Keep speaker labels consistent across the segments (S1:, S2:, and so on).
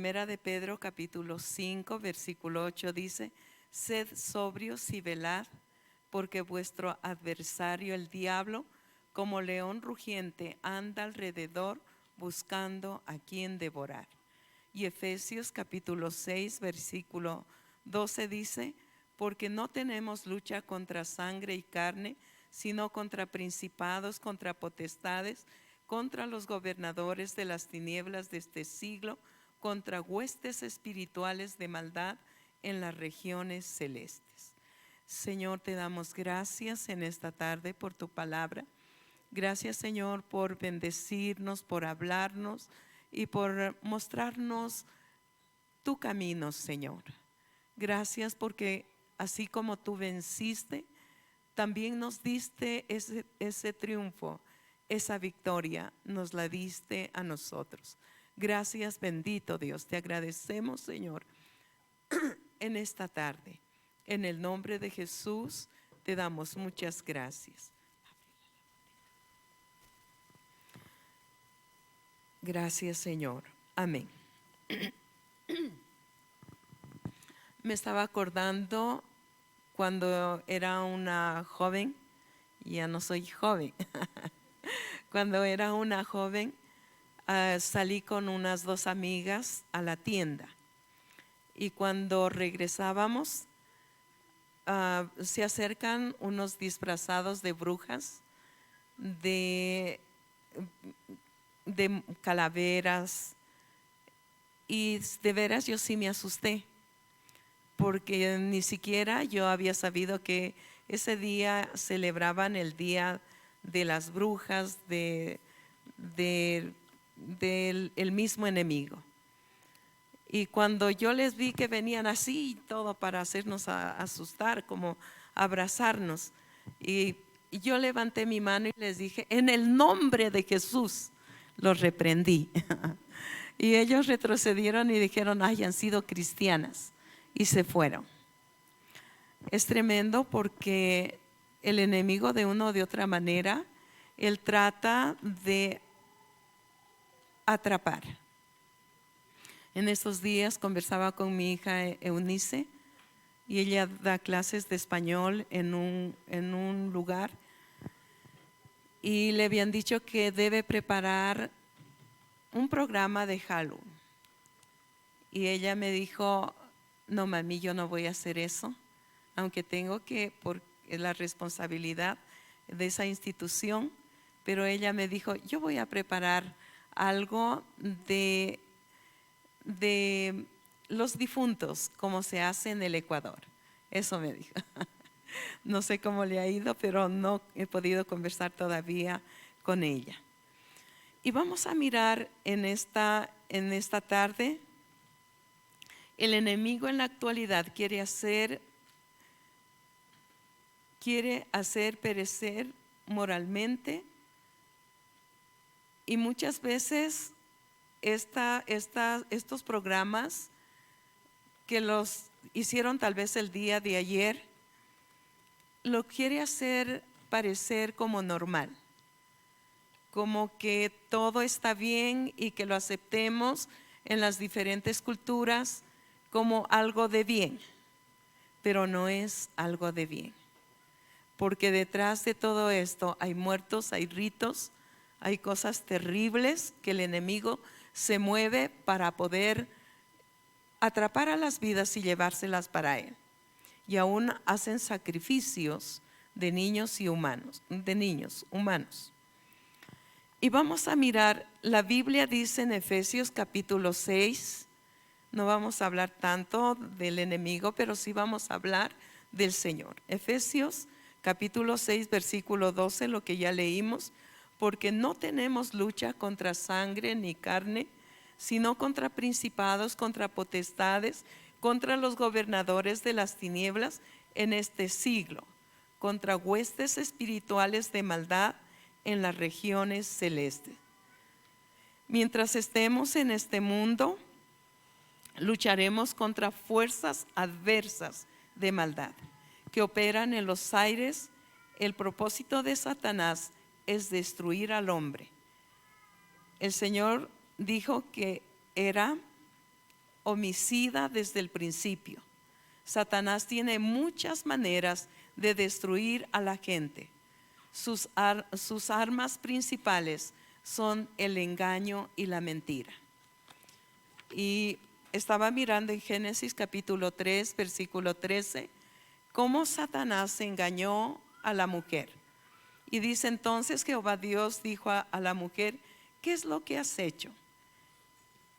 S1: Primera de Pedro capítulo 5 versículo 8 dice: sed sobrios y velad, porque vuestro adversario el diablo, como león rugiente, anda alrededor buscando a quien devorar. Y Efesios capítulo 6 versículo 12 dice: porque no tenemos lucha contra sangre y carne, sino contra principados, contra potestades, contra los gobernadores de las tinieblas de este siglo, contra huestes espirituales de maldad en las regiones celestes. Señor, te damos gracias en esta tarde por tu palabra. Gracias, Señor, por bendecirnos, por hablarnos y por mostrarnos tu camino, Señor. Gracias porque así como tú venciste, también nos diste ese triunfo, esa victoria, nos la diste a nosotros. Gracias, bendito Dios. Te agradecemos, Señor, en esta tarde. En el nombre de Jesús te damos muchas gracias. Gracias, Señor. Amén. Me estaba acordando cuando era una joven, ya no soy joven. Cuando era una joven, salí con unas 2 amigas a la tienda. Y cuando regresábamos, se acercan unos disfrazados de brujas, de calaveras, y de veras yo sí me asusté, porque ni siquiera yo había sabido que ese día celebraban el día de las brujas del mismo enemigo. Y cuando yo les vi que venían así y todo para hacernos asustar, como abrazarnos, y yo levanté mi mano y les dije: en el nombre de Jesús los reprendí. Y ellos retrocedieron y dijeron: ay, han sido cristianas, y se fueron. Es tremendo porque el enemigo, de una o de otra manera, él trata de atrapar. En estos días conversaba con mi hija Eunice, y ella da clases de español en un lugar, y le habían dicho que debe preparar un programa de Halloween. Y ella me dijo: no, mami, yo no voy a hacer eso, aunque tengo que, por la responsabilidad de esa institución. Pero ella me dijo: yo voy a preparar algo de los difuntos, como se hace en el Ecuador. Eso me dijo. No sé cómo le ha ido, pero no he podido conversar todavía con ella. Y vamos a mirar en esta tarde. El enemigo en la actualidad quiere hacer perecer moralmente, y muchas veces estos programas que los hicieron tal vez el día de ayer, lo quiere hacer parecer como normal, como que todo está bien y que lo aceptemos en las diferentes culturas como algo de bien, pero no es algo de bien, porque detrás de todo esto hay muertos, hay ritos, hay cosas terribles que el enemigo se mueve para poder atrapar a las vidas y llevárselas para él. Y aún hacen sacrificios de niños humanos. Y vamos a mirar, la Biblia dice en Efesios capítulo 6, no vamos a hablar tanto del enemigo, pero sí vamos a hablar del Señor. Efesios capítulo 6 versículo 12, lo que ya leímos: porque no tenemos lucha contra sangre ni carne, sino contra principados, contra potestades, contra los gobernadores de las tinieblas en este siglo, contra huestes espirituales de maldad en las regiones celestes. Mientras estemos en este mundo, lucharemos contra fuerzas adversas de maldad que operan en los aires. El propósito de Satanás es destruir al hombre. El Señor dijo que era homicida desde el principio. Satanás tiene muchas maneras de destruir a la gente. Sus armas principales son el engaño y la mentira. Y estaba mirando en Génesis capítulo 3, versículo 13, cómo Satanás engañó a la mujer. Y dice: entonces Jehová Dios dijo a la mujer: ¿qué es lo que has hecho?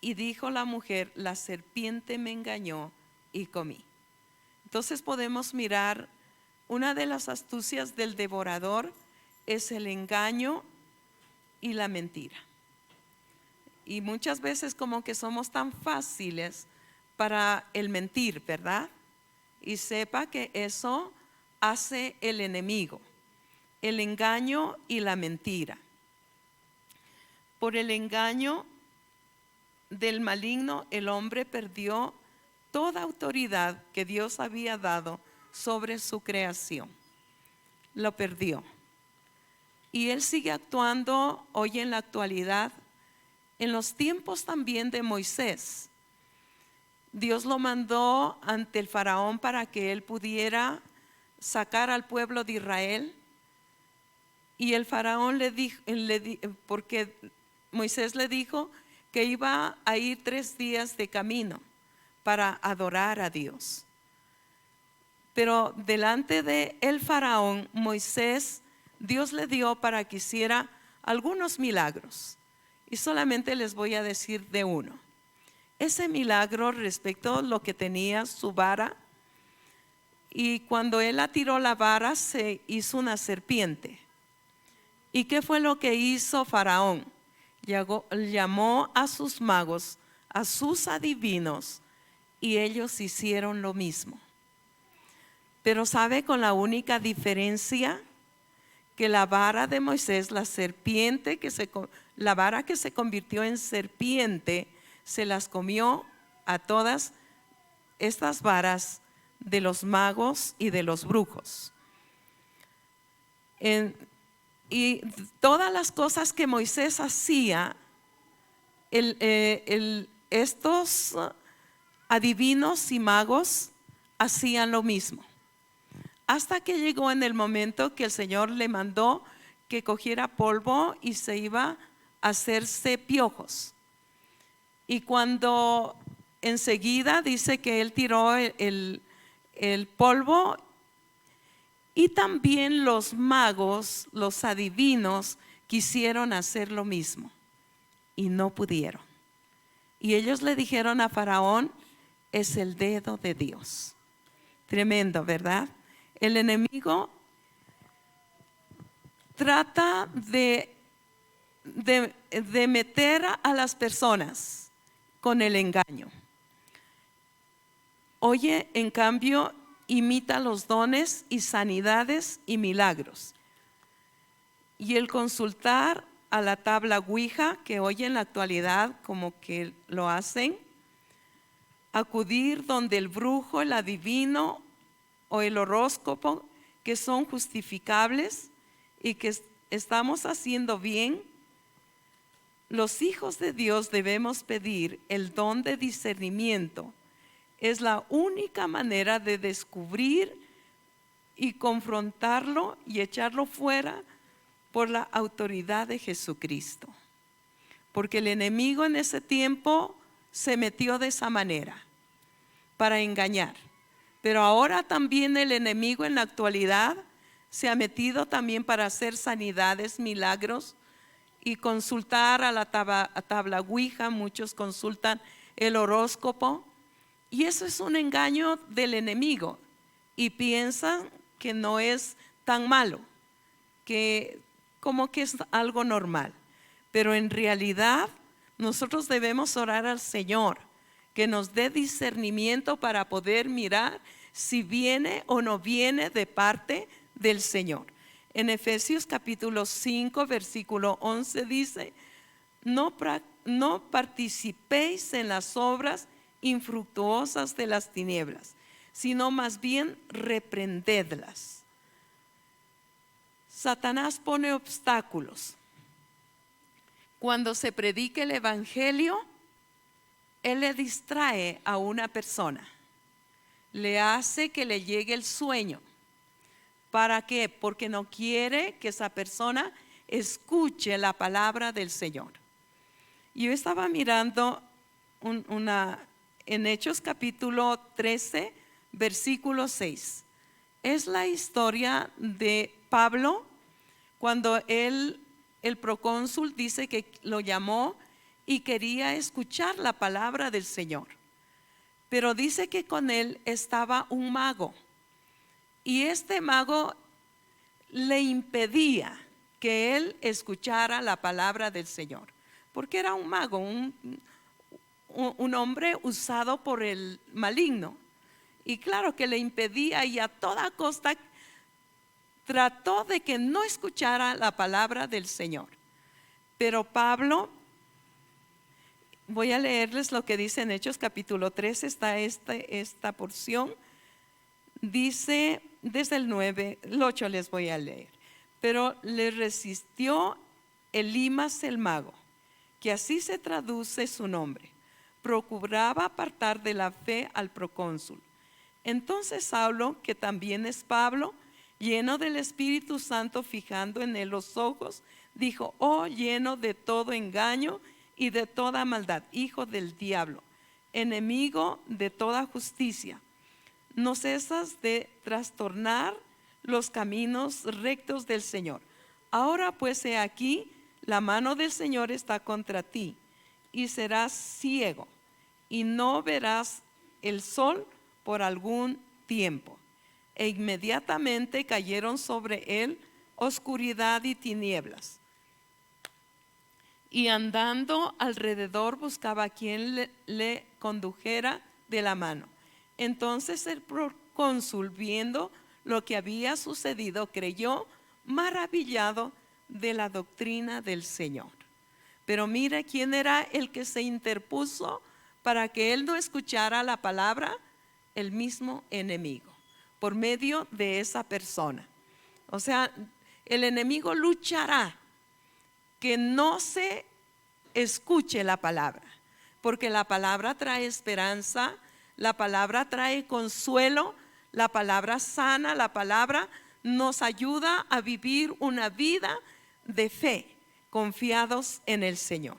S1: Y dijo la mujer: la serpiente me engañó y comí. Entonces podemos mirar, una de las astucias del devorador es el engaño y la mentira. Y muchas veces como que somos tan fáciles para el mentir, ¿verdad? Y sepa que eso hace el enemigo, el engaño y la mentira. Por el engaño del maligno, el hombre perdió toda autoridad que Dios había dado sobre su creación. Lo perdió. Y él sigue actuando hoy en la actualidad. En los tiempos también de Moisés, Dios lo mandó ante el faraón para que él pudiera sacar al pueblo de Israel. Y el faraón le dijo, porque Moisés le dijo que iba a ir 3 días de camino para adorar a Dios. Pero delante de el faraón, Moisés, Dios le dio para que hiciera algunos milagros. Y solamente les voy a decir de uno. Ese milagro respecto a lo que tenía su vara, y cuando él atiró la vara se hizo una serpiente. ¿Y qué fue lo que hizo Faraón? Llamó a sus magos, a sus adivinos, y ellos hicieron lo mismo. Pero ¿sabe con la única diferencia? Que la vara de Moisés, la serpiente la vara que se convirtió en serpiente, se las comió a todas estas varas de los magos y de los brujos. Y todas las cosas que Moisés hacía, estos adivinos y magos hacían lo mismo. Hasta que llegó en el momento que el Señor le mandó que cogiera polvo y se iba a hacerse piojos. Y cuando enseguida dice que él tiró el polvo, y también los magos, los adivinos, quisieron hacer lo mismo y no pudieron. Y ellos le dijeron a Faraón: es el dedo de Dios. Tremendo, ¿verdad? El enemigo trata de meter a las personas con el engaño. Oye, en cambio, imita los dones y sanidades y milagros. Y el consultar a la tabla Ouija, que hoy en la actualidad como que lo hacen, acudir donde el brujo, el adivino o el horóscopo, que son justificables y que estamos haciendo bien. Los hijos de Dios debemos pedir el don de discernimiento. Es la única manera de descubrir y confrontarlo y echarlo fuera por la autoridad de Jesucristo. Porque el enemigo en ese tiempo se metió de esa manera para engañar. Pero ahora también el enemigo en la actualidad se ha metido también para hacer sanidades, milagros y consultar a la tabla Ouija. Muchos consultan el horóscopo y eso es un engaño del enemigo y piensan que no es tan malo, que como que es algo normal. Pero en realidad nosotros debemos orar al Señor que nos dé discernimiento para poder mirar si viene o no viene de parte del Señor. En Efesios capítulo 5 versículo 11 dice: no participéis en las obras infructuosas de las tinieblas, sino más bien reprendedlas. Satanás pone obstáculos. Cuando se predica el evangelio, él le distrae a una persona, le hace que le llegue el sueño. ¿Para qué? Porque no quiere que esa persona escuche la palabra del Señor. Yo estaba mirando en Hechos capítulo 13, versículo 6. Es la historia de Pablo cuando el procónsul dice que lo llamó y quería escuchar la palabra del Señor. Pero dice que con él estaba un mago. Y este mago le impedía que él escuchara la palabra del Señor. Porque era un mago, un hombre usado por el maligno. Y claro que le impedía, y a toda costa trató de que no escuchara la palabra del Señor. Pero Pablo, voy a leerles lo que dice en Hechos capítulo 3, está esta porción. Dice desde el 8 les voy a leer. Pero le resistió Elimas el mago, que así se traduce su nombre. Procuraba apartar de la fe al procónsul. Entonces Saulo, que también es Pablo, lleno del Espíritu Santo, fijando en él los ojos, dijo: oh, lleno de todo engaño y de toda maldad, hijo del diablo, enemigo de toda justicia, no cesas de trastornar los caminos rectos del Señor. Ahora pues he aquí, la mano del Señor está contra ti, y serás ciego, y no verás el sol por algún tiempo. E inmediatamente cayeron sobre él oscuridad y tinieblas. Y andando alrededor buscaba a quien le condujera de la mano. Entonces el procónsul, viendo lo que había sucedido, creyó, maravillado de la doctrina del Señor. Pero mira quién era el que se interpuso para que él no escuchara la palabra: el mismo enemigo, por medio de esa persona. O sea, el enemigo luchará que no se escuche la palabra, porque la palabra trae esperanza, la palabra trae consuelo, la palabra sana, la palabra nos ayuda a vivir una vida de fe, confiados en el Señor.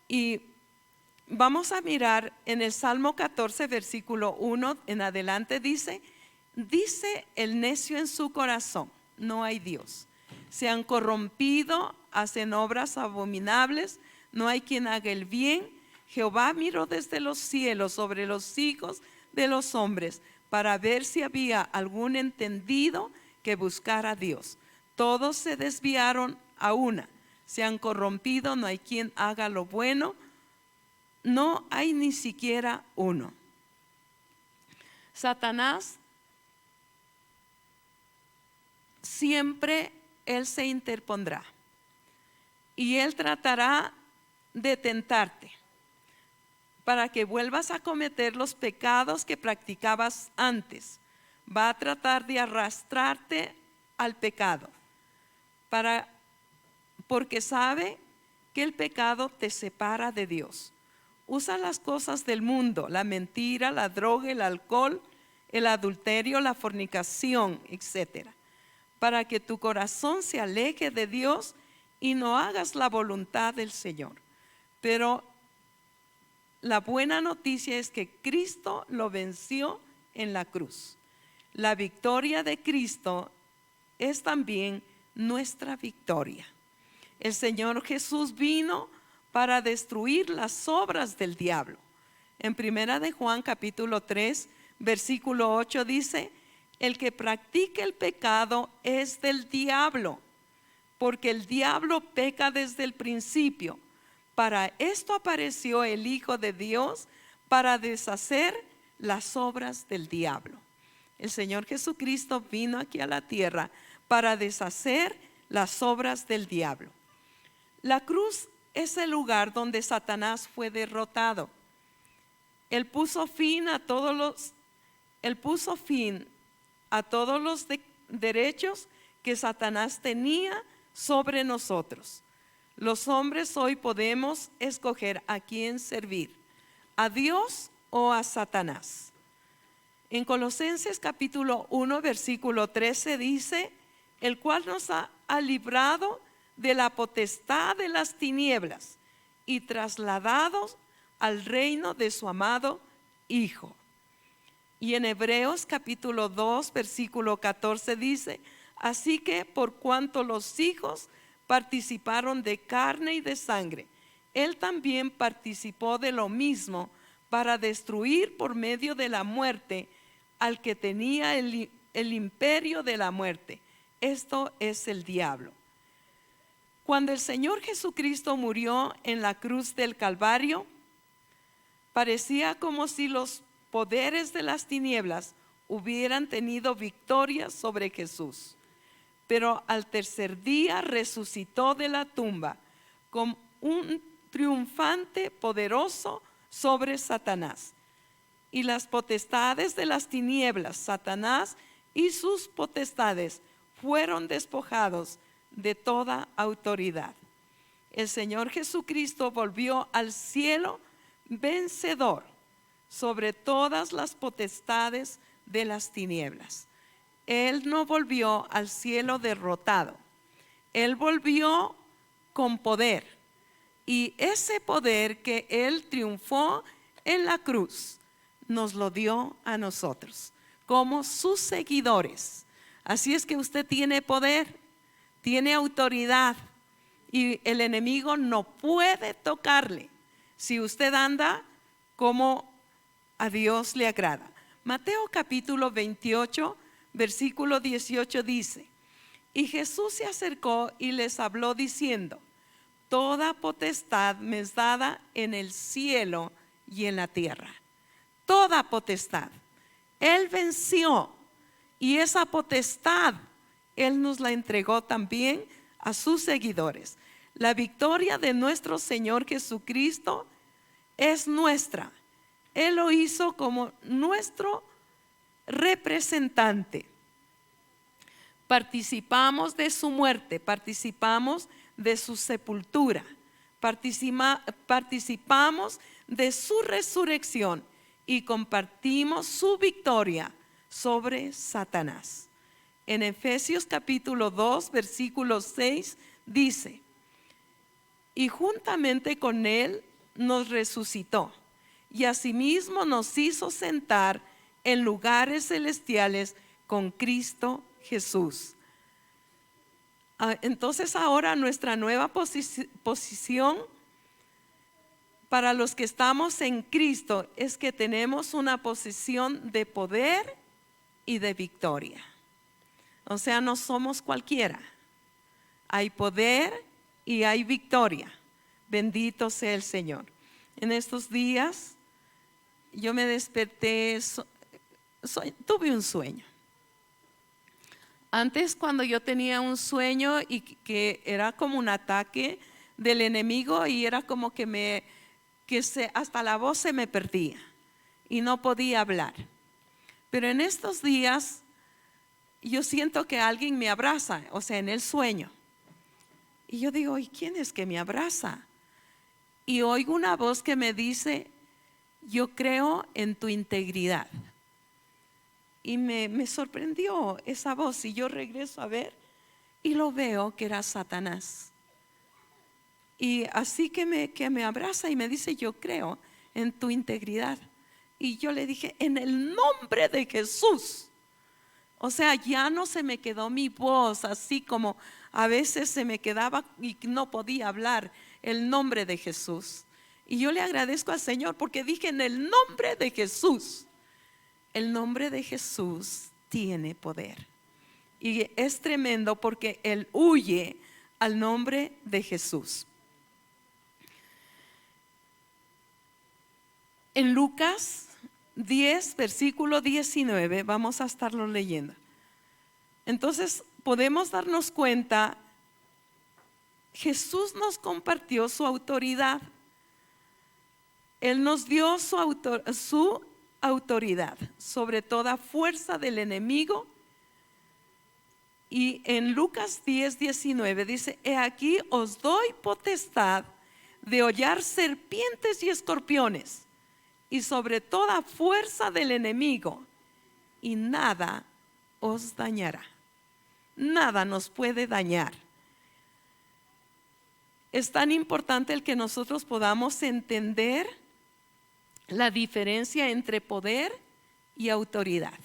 S1: Y vamos a mirar en el Salmo 14, versículo 1 en adelante. Dice el necio en su corazón: no hay Dios. Se han corrompido, hacen obras abominables, no hay quien haga el bien. Jehová miró desde los cielos sobre los hijos de los hombres para ver si había algún entendido que buscara a Dios. Todos se desviaron a una, se han corrompido, no hay quien haga lo bueno, no hay ni siquiera uno. Satanás siempre él se interpondrá y él tratará de tentarte para que vuelvas a cometer los pecados que practicabas antes. Va a tratar de arrastrarte al pecado porque sabe que el pecado te separa de Dios. Usa las cosas del mundo, la mentira, la droga, el alcohol, el adulterio, la fornicación, etcétera, para que tu corazón se aleje de Dios y no hagas la voluntad del Señor. Pero la buena noticia es que Cristo lo venció en la cruz. La victoria de Cristo es también nuestra victoria. El Señor Jesús vino para destruir las obras del diablo. En primera de Juan capítulo 3, versículo 8 dice: el que practica el pecado es del diablo, porque el diablo peca desde el principio. Para esto apareció el Hijo de Dios, para deshacer las obras del diablo. El Señor Jesucristo vino aquí a la tierra para deshacer las obras del diablo. La cruz es el lugar donde Satanás fue derrotado. Él puso fin a todos los derechos que Satanás tenía sobre nosotros. Los hombres hoy podemos escoger a quién servir. ¿A Dios o a Satanás? En Colosenses capítulo 1 versículo 13 dice: el cual nos ha librado de la potestad de las tinieblas y trasladados al reino de su amado Hijo. Y en Hebreos capítulo 2 versículo 14 dice: así que por cuanto los hijos participaron de carne y de sangre, él también participó de lo mismo, para destruir por medio de la muerte al que tenía el imperio de la muerte. Esto es el diablo. Cuando el Señor Jesucristo murió en la cruz del Calvario, parecía como si los poderes de las tinieblas hubieran tenido victoria sobre Jesús. Pero al tercer día resucitó de la tumba como un triunfante poderoso sobre Satanás y las potestades de las tinieblas. Satanás y sus potestades fueron despojados de toda autoridad. El Señor Jesucristo volvió al cielo vencedor sobre todas las potestades de las tinieblas. Él no volvió al cielo derrotado. Él volvió con poder. Y ese poder que Él triunfó en la cruz, nos lo dio a nosotros, como sus seguidores. Así es que usted tiene poder, tiene autoridad, y el enemigo no puede tocarle si usted anda como a Dios le agrada. Mateo capítulo 28 versículo 18 dice: y Jesús se acercó y les habló diciendo: toda potestad me es dada en el cielo y en la tierra. Toda potestad. Él venció, y esa potestad Él nos la entregó también a sus seguidores. La victoria de nuestro Señor Jesucristo es nuestra. Él lo hizo como nuestro representante. Participamos de su muerte, participamos de su sepultura, participamos de su resurrección y compartimos su victoria sobre Satanás. En Efesios capítulo 2 versículo 6 dice: y juntamente con él nos resucitó y asimismo nos hizo sentar en lugares celestiales con Cristo Jesús. Entonces ahora nuestra nueva posición para los que estamos en Cristo es que tenemos una posición de poder y de victoria. O sea, no somos cualquiera. Hay poder y hay victoria. Bendito sea el Señor. En estos días yo me desperté, tuve un sueño. Antes, cuando yo tenía un sueño y que era como un ataque del enemigo, y era como que hasta la voz se me perdía y no podía hablar. Pero en estos días yo siento que alguien me abraza, o sea, en el sueño. Y yo digo: ¿y quién es que me abraza? Y oigo una voz que me dice: yo creo en tu integridad. Y me sorprendió esa voz, y yo regreso a ver y lo veo que era Satanás. Y así que me abraza y me dice: yo creo en tu integridad. Y yo le dije: en el nombre de Jesús. O sea, ya no se me quedó mi voz así como a veces se me quedaba y no podía hablar. El nombre de Jesús. Y yo le agradezco al Señor porque dije: en el nombre de Jesús. El nombre de Jesús tiene poder. Y es tremendo porque Él huye al nombre de Jesús. En Lucas 10, versículo 19, vamos a estarlo leyendo. Entonces podemos darnos cuenta, Jesús nos compartió su autoridad. Él nos dio su autoridad sobre toda fuerza del enemigo. Y en Lucas 10, 19 dice: he aquí os doy potestad de hollar serpientes y escorpiones y sobre toda fuerza del enemigo, y nada os dañará. Nada nos puede dañar. Es tan importante el que nosotros podamos entender la diferencia entre poder y autoridad.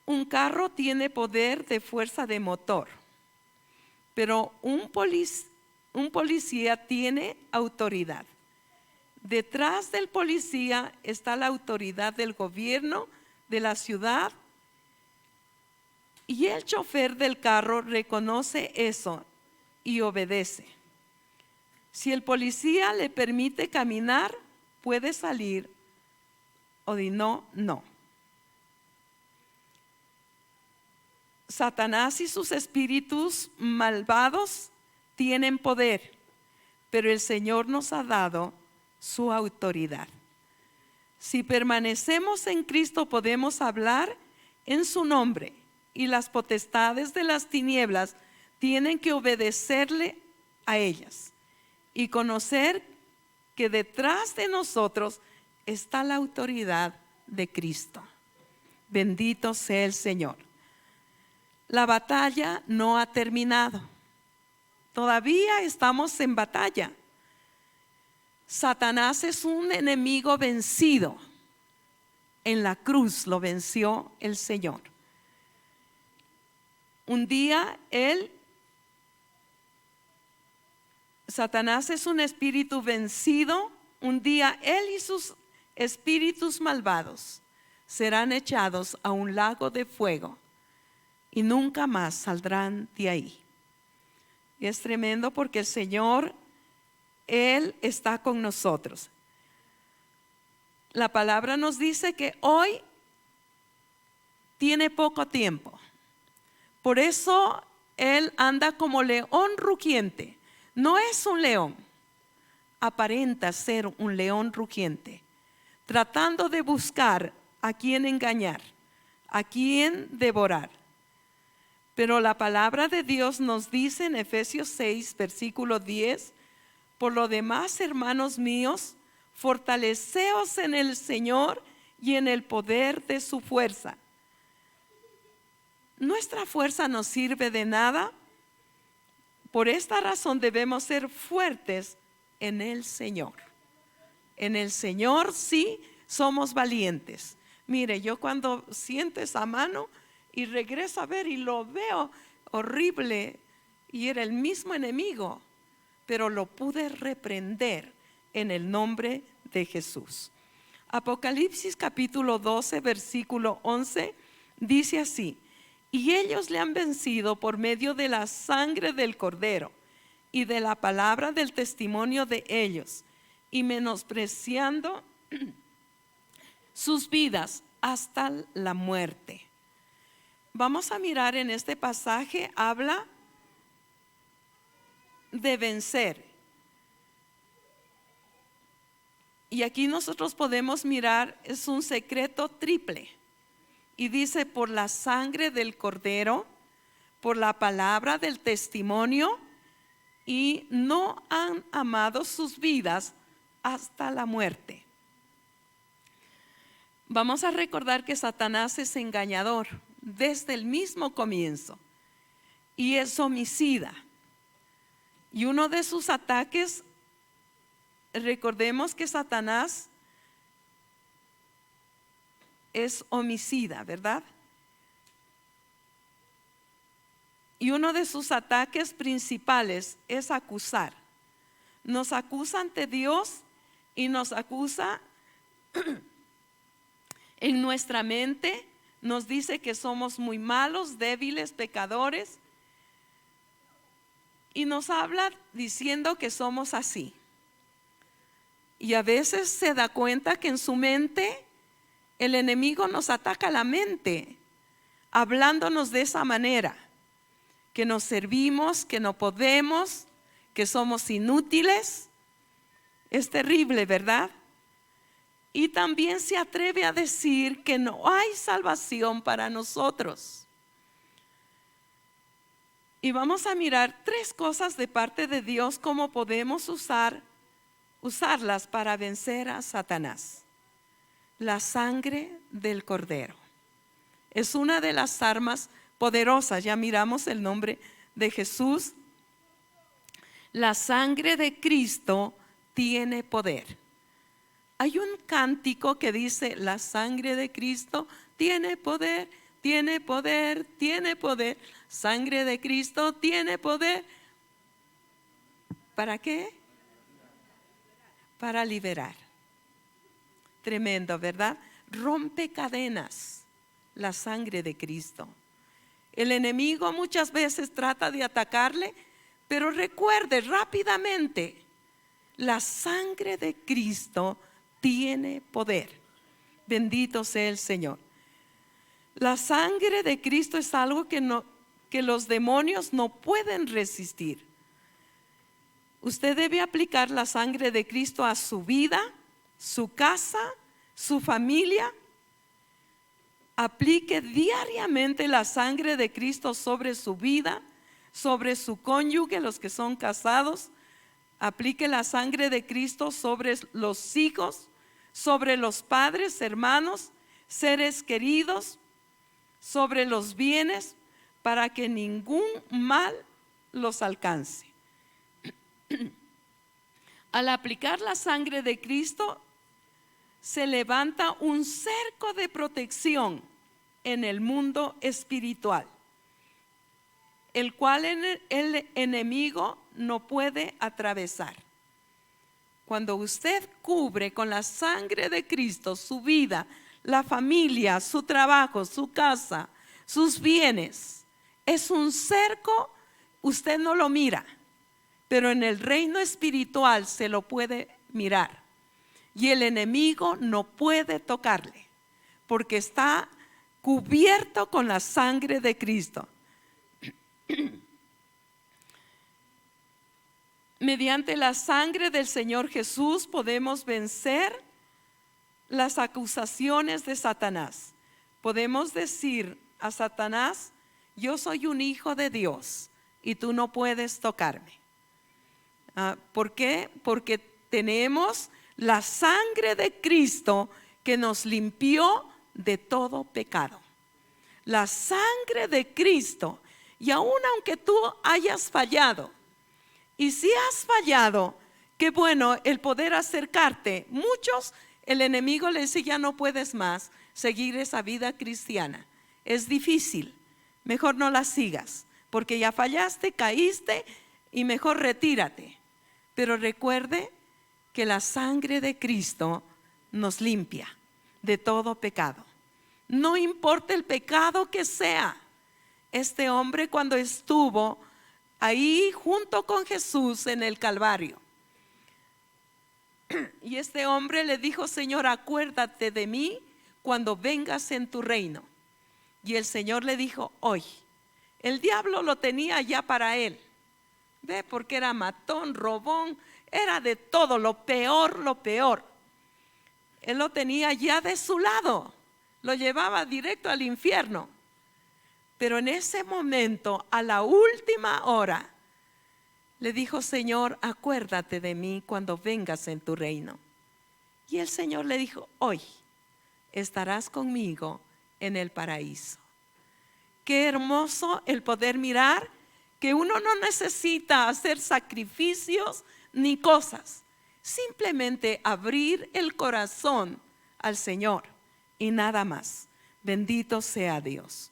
S1: Un carro tiene poder de fuerza de motor, pero un policía tiene autoridad. Detrás del policía está la autoridad del gobierno de la ciudad, y el chofer del carro reconoce eso y obedece. Si el policía le permite caminar, puede salir, o si no, no. Satanás y sus espíritus malvados tienen poder, pero el Señor nos ha dado su autoridad. Si permanecemos en Cristo, podemos hablar en su nombre, y las potestades de las tinieblas tienen que obedecerle a ellas y conocer que detrás de nosotros está la autoridad de Cristo. Bendito sea el Señor. La batalla no ha terminado. Todavía estamos en batalla. Satanás es un enemigo vencido. En la cruz lo venció el Señor. Un día Satanás es un espíritu vencido. Un día él y sus espíritus malvados serán echados a un lago de fuego y nunca más saldrán de ahí. Y es tremendo porque el Señor, Él está con nosotros. La palabra nos dice que hoy tiene poco tiempo. Por eso Él anda como león rugiente. No es un león, aparenta ser un león rugiente, tratando de buscar a quien engañar, a quien devorar. Pero la palabra de Dios nos dice en Efesios 6, versículo 10: por lo demás, hermanos míos, fortaleceos en el Señor y en el poder de su fuerza. Nuestra fuerza no sirve de nada. Por esta razón debemos ser fuertes en el Señor. En el Señor sí somos valientes. Mire, yo cuando siento esa mano y regreso a ver y lo veo horrible, y era el mismo enemigo, pero lo pude reprender en el nombre de Jesús. Apocalipsis capítulo 12, versículo 11 dice así: y ellos le han vencido por medio de la sangre del Cordero y de la palabra del testimonio de ellos, y menospreciando sus vidas hasta la muerte. Vamos a mirar en este pasaje, habla de vencer. Y aquí nosotros podemos mirar, es un secreto triple. Y dice: por la sangre del Cordero, por la palabra del testimonio, y no han amado sus vidas hasta la muerte. Vamos a recordar que Satanás es engañador desde el mismo comienzo y es homicida. Y uno de sus ataques, recordemos que Satanás es homicida, ¿verdad? Y uno de sus ataques principales es acusar. Nos acusa ante Dios y nos acusa en nuestra mente. Nos dice que somos muy malos, débiles, pecadores. Y nos habla diciendo que somos así. Y a veces se da cuenta que en su mente el enemigo nos ataca la mente, hablándonos de esa manera, que nos servimos, que no podemos, que somos inútiles. Es terrible, ¿verdad? Y también se atreve a decir que no hay salvación para nosotros. Y vamos a mirar tres cosas de parte de Dios, cómo podemos usar usarlas para vencer a Satanás. La sangre del Cordero es una de las armas poderosas. Ya miramos el nombre de Jesús. La sangre de Cristo tiene poder. Hay un cántico que dice: la sangre de Cristo tiene poder, tiene poder, tiene poder. Sangre de Cristo tiene poder. ¿Para qué? Para liberar. Tremendo, ¿verdad? Rompe cadenas la sangre de Cristo. El enemigo muchas veces trata de atacarle, pero recuerde rápidamente, la sangre de Cristo tiene poder. Bendito sea el Señor. La sangre de Cristo es algo que los demonios no pueden resistir. Usted debe aplicar la sangre de Cristo a su vida, su casa, su familia. Aplique diariamente la sangre de Cristo sobre su vida, sobre su cónyuge, los que son casados. Aplique la sangre de Cristo sobre los hijos, sobre los padres, hermanos, seres queridos, sobre los bienes, para que ningún mal los alcance. Al aplicar la sangre de Cristo, se levanta un cerco de protección en el mundo espiritual, el cual el enemigo no puede atravesar. Cuando usted cubre con la sangre de Cristo su vida, la familia, su trabajo, su casa, sus bienes, es un cerco. Usted no lo mira, pero en el reino espiritual se lo puede mirar. Y el enemigo no puede tocarle, porque está cubierto con la sangre de Cristo. Mediante la sangre del Señor Jesús podemos vencer las acusaciones de Satanás. Podemos decir a Satanás: yo soy un hijo de Dios y tú no puedes tocarme. ¿Por qué? Porque tenemos la sangre de Cristo que nos limpió de todo pecado. La sangre de Cristo. Y aun aunque tú hayas fallado, y si has fallado, qué bueno el poder acercarte. Muchos, el enemigo le dice: ya no puedes más seguir esa vida cristiana, es difícil, mejor no la sigas, porque ya fallaste, caíste, y mejor retírate. Pero recuerde que la sangre de Cristo nos limpia de todo pecado. No importa el pecado que sea. Este hombre, cuando estuvo ahí junto con Jesús en el Calvario, y este hombre le dijo: Señor, acuérdate de mí cuando vengas en tu reino. Y el Señor le dijo: hoy. El diablo lo tenía ya para él. ¿Ve? Porque era matón, robón, era de todo, lo peor, lo peor. Él lo tenía ya de su lado, lo llevaba directo al infierno. Pero en ese momento, a la última hora, le dijo: Señor, acuérdate de mí cuando vengas en tu reino. Y el Señor le dijo: hoy estarás conmigo en el paraíso. Qué hermoso el poder mirar que uno no necesita hacer sacrificios ni cosas, simplemente abrir el corazón al Señor y nada más. Bendito sea Dios.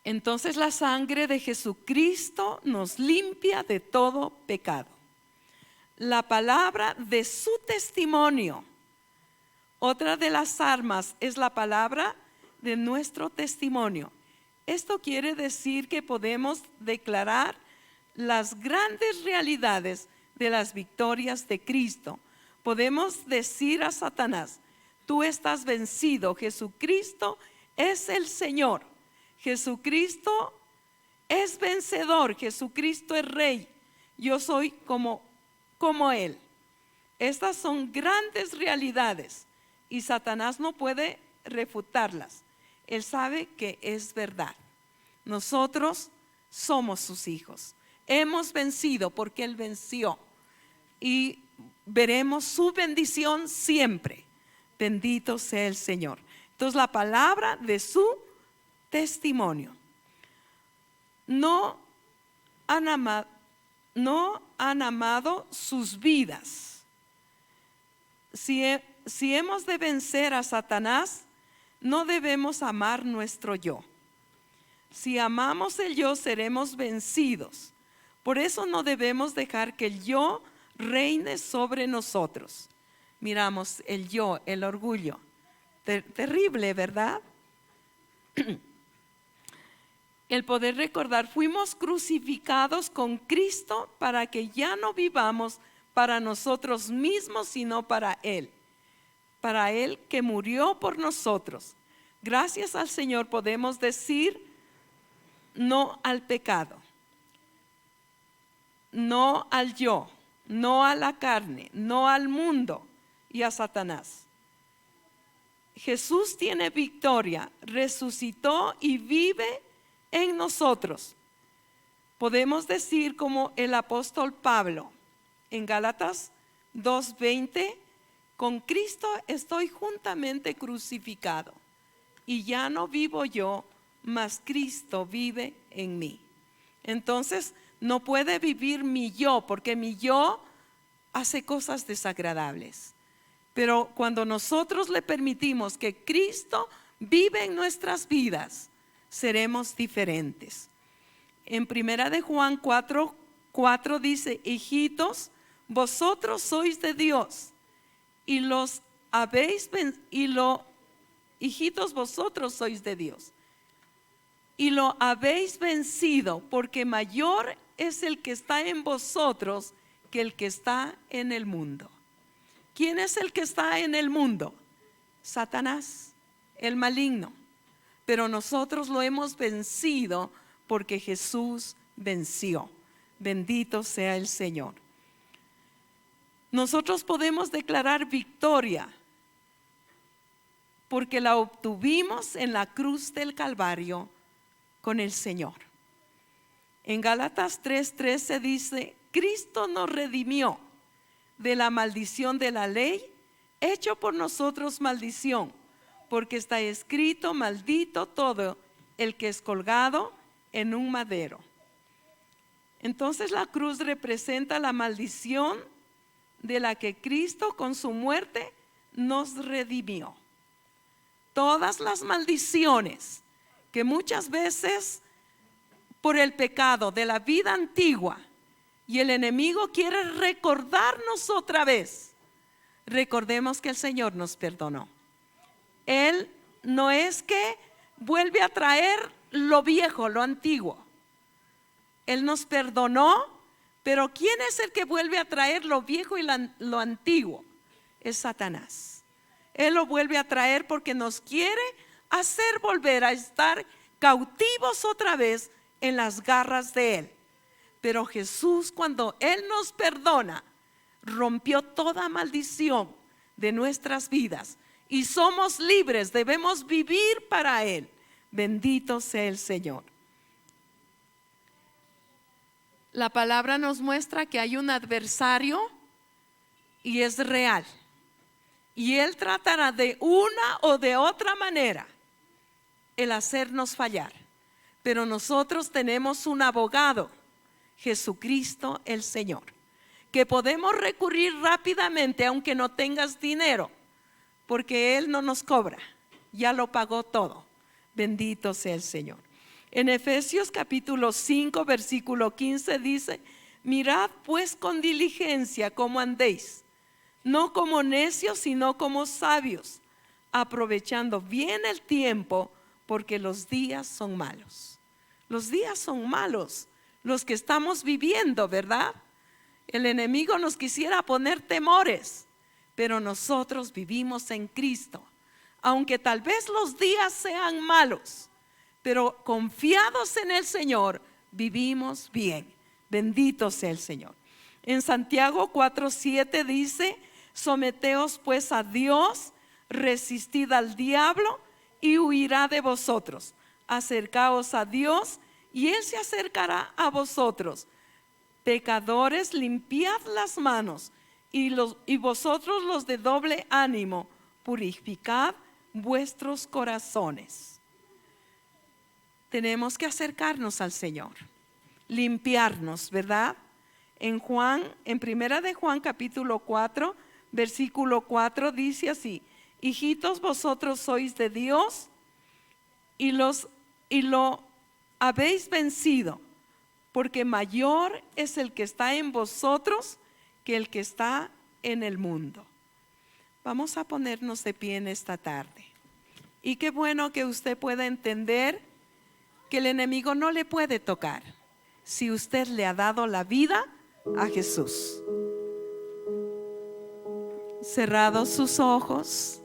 S1: Entonces la sangre de Jesucristo nos limpia de todo pecado. La palabra de su testimonio. Otra de las armas es la palabra de nuestro testimonio. Esto quiere decir que podemos declarar las grandes realidades de las victorias de Cristo. Podemos decir a Satanás: tú estás vencido, Jesucristo es el Señor, Jesucristo es vencedor, Jesucristo es Rey, yo soy como Él. Estas son grandes realidades y Satanás no puede refutarlas. Él sabe que es verdad. Nosotros somos sus hijos. hemos vencido porque Él venció. Y veremos su bendición siempre. Bendito sea el Señor. Entonces, la palabra de su testimonio. No han amado sus vidas. Si hemos de vencer a Satanás, no debemos amar nuestro yo. Si amamos el yo, seremos vencidos. Por eso no debemos dejar que el yo reine sobre nosotros. Miramos el yo, el orgullo. Terrible, ¿verdad? El poder recordar, fuimos crucificados con Cristo para que ya no vivamos para nosotros mismos, sino para Él. Para Él que murió por nosotros. Gracias al Señor podemos decir no al pecado, no al yo, no a la carne, no al mundo y a Satanás. Jesús tiene victoria, resucitó y vive en nosotros. Podemos decir como el apóstol Pablo en Gálatas 2:20, con Cristo estoy juntamente crucificado y ya no vivo yo, mas Cristo vive en mí. Entonces no puede vivir mi yo, porque mi yo hace cosas desagradables. Pero cuando nosotros le permitimos que Cristo vive en nuestras vidas, seremos diferentes. En primera de Juan 4:4 dice, hijitos, vosotros sois de Dios hijitos, vosotros sois de Dios y lo habéis vencido, porque mayor es el que está en vosotros que el que está en el mundo. ¿Quién es el que está en el mundo? Satanás, el maligno. Pero nosotros lo hemos vencido porque Jesús venció. Bendito sea el Señor. Nosotros podemos declarar victoria porque la obtuvimos en la cruz del Calvario con el Señor. En Gálatas 3:13 dice, Cristo nos redimió de la maldición de la ley, hecho por nosotros maldición, porque está escrito, maldito todo el que es colgado en un madero. Entonces la cruz representa la maldición de la que Cristo con su muerte nos redimió. Todas las maldiciones que muchas veces por el pecado de la vida antigua y el enemigo quiere recordarnos otra vez, recordemos que el Señor nos perdonó. Él no es que vuelve a traer lo viejo, lo antiguo. Él nos perdonó, pero ¿quién es el que vuelve a traer lo viejo y lo antiguo? Es Satanás. Él lo vuelve a traer porque nos quiere hacer volver a estar cautivos otra vez en las garras de Él. Pero Jesús, cuando Él nos perdona, rompió toda maldición de nuestras vidas y somos libres, debemos vivir para Él. Bendito sea el Señor. La palabra nos muestra que hay un adversario y es real. Y Él tratará de una o de otra manera el hacernos fallar. Pero nosotros tenemos un abogado, Jesucristo el Señor, que podemos recurrir rápidamente aunque no tengas dinero, porque Él no nos cobra, ya lo pagó todo. Bendito sea el Señor. En Efesios capítulo 5 versículo 15 dice, mirad pues con diligencia cómo andéis, no como necios sino como sabios, aprovechando bien el tiempo, porque los días son malos. Los días son malos, los que estamos viviendo, ¿verdad? El enemigo nos quisiera poner temores, pero nosotros vivimos en Cristo. Aunque tal vez los días sean malos, pero confiados en el Señor, vivimos bien. Bendito sea el Señor. En Santiago 4:7 dice, someteos pues a Dios, resistid al diablo y huirá de vosotros. Acercaos a Dios y Él se acercará a vosotros. Pecadores, limpiad las manos, y vosotros los de doble ánimo, purificad vuestros corazones. Tenemos que acercarnos al Señor, limpiarnos, ¿verdad? En primera de Juan capítulo 4, versículo 4 dice así: hijitos, vosotros sois de Dios y lo habéis vencido, porque mayor es el que está en vosotros que el que está en el mundo. Vamos a ponernos de pie en esta tarde. Y qué bueno que usted pueda entender que el enemigo no le puede tocar si usted le ha dado la vida a Jesús. Cerrados sus ojos,